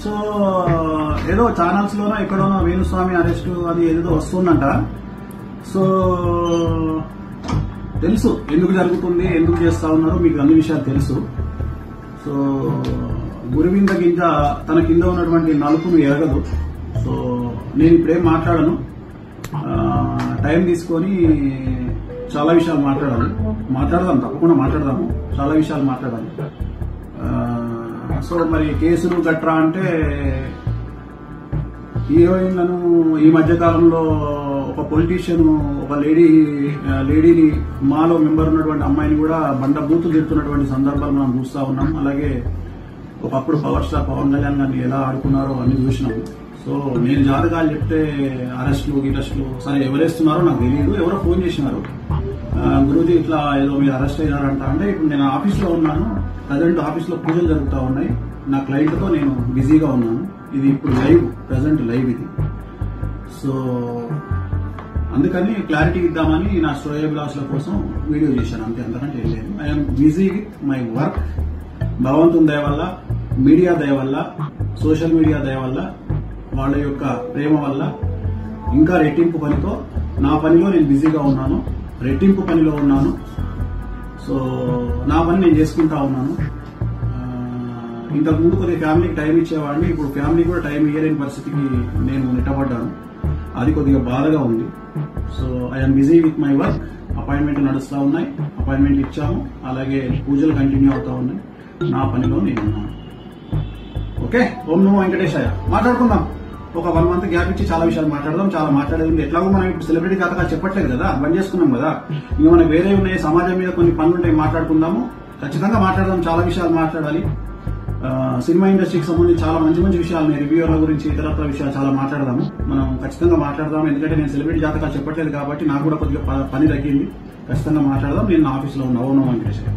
So ఏదో channels లోనో ఎక్కడోనో Venu Swamy arrest అది ఏదో వస్తుందంట. సో తెలుసు ఎందుకు జరుగుతుంది, ఎందుకు చేస్తా ఉన్నారు, మీకు అన్ని విషయాలు తెలుసు. సో గురువింద గింజ తన కింద ఉన్నటువంటి నలుపును ఎరగదు. సో నేను ఇప్పుడేం మాట్లాడను, టైం తీసుకొని చాలా విషయాలు మాట్లాడదాం, తప్పకుండా మాట్లాడదాము, చాలా విషయాలు మాట్లాడాలి. సో మరి కేసులు గట్రా అంటే హీరోయిన్లను ఈ మధ్య కాలంలో ఒక పొలిటీషియన్ ఒక లేడీని మాలో మెంబర్ ఉన్నటువంటి అమ్మాయిని కూడా బండ బూతులు తిడుతున్నటువంటి సందర్భాలు మనం చూస్తా ఉన్నాం. అలాగే ఒకప్పుడు పవర్ స్టార్ పవన్ కళ్యాణ్ గారిని ఎలా ఆడుకున్నారో అన్ని చూసినాము. సో నేను జాతకాలు చెప్తే అరెస్టులు సరే ఎవరేస్తున్నారో నాకు తెలియదు. ఎవరో ఫోన్ చేసినారు, గురూజీ ఇట్లా ఏదో మీరు అరెస్ట్ అయినారంట. అంటే ఇప్పుడు నేను ఆఫీస్లో ఉన్నాను, ప్రజెంట్ ఆఫీస్లో పూజలు జరుగుతూ ఉన్నాయి, నా క్లయింట్తో నేను బిజీగా ఉన్నాను. ఇది ఇప్పుడు ప్రజెంట్ లైవ్ ఇది. సో అందుకని క్లారిటీ ఇద్దామని నా శ్రేయోభిలాషుల కోసం వీడియో చేశాను, అంతే, అంతకంటే ఏం లేదు. I'm busy with my work. భగవంతుని దయ వల్ల, మీడియా దయ వల్ల, సోషల్ మీడియా దయ వల్ల, వాళ్ళ యొక్క ప్రేమ వల్ల ఇంకా రెట్టింపు పనితో నా పనిలో నేను బిజీగా ఉన్నాను, రెట్టింపు పనిలో ఉన్నాను. సో నా పని నేను చేసుకుంటా ఉన్నాను. ఇంతకుముందు కొద్దిగా ఫ్యామిలీకి టైం ఇచ్చేవాడిని, ఇప్పుడు ఫ్యామిలీ కూడా టైం ఇయ్యలేని పరిస్థితికి నేను నెట్టబడ్డాను. అది కొద్దిగా బాధగా ఉంది. So I'm busy with my work. Appointment నడుస్తూ ఉన్నాయి, అపాయింట్మెంట్ ఇచ్చాము, అలాగే పూజలు కంటిన్యూ అవుతా ఉన్నాయి. నా పనిలో నేను ఉన్నాను. ఓకే, ఓం నమో వెంకటేశాయ. మాట్లాడుకుందాం, ఒక 1 month గ్యాప్ ఇచ్చి చాలా విషయాలు మాట్లాడదాం. చాలా మాట్లాడేది ఎట్లాగో మనం ఇప్పుడు సెలబ్రిటీ జాతకాలు చెప్పట్లేదు కదా, బంద్ చేసుకున్నాం కదా. ఇంకా మనకు వేరే ఉన్నాయి, సమాజం మీద కొన్ని పనులు ఉంటాయి, మాట్లాడుకుందాము, ఖచ్చితంగా మాట్లాడదాం. చాలా విషయాలు మాట్లాడాలి. సినిమా ఇండస్ట్రీకి సంబంధించి చాలా మంచి మంచి విషయాలు, రివ్యూల గురించి, ఇతరత్ర విషయాలు చాలా మాట్లాడదాము. మనం ఖచ్చితంగా మాట్లాడదాం. ఎందుకంటే నేను సెలబ్రిటీ జాతకాలు చెప్పట్లేదు కాబట్టి నాకు కూడా కొద్దిగా పని తగ్గింది. ఖచ్చితంగా మాట్లాడదాం. నేను నా ఆఫీస్లో ఉన్న ఓం నమో వెంకటేశాయ.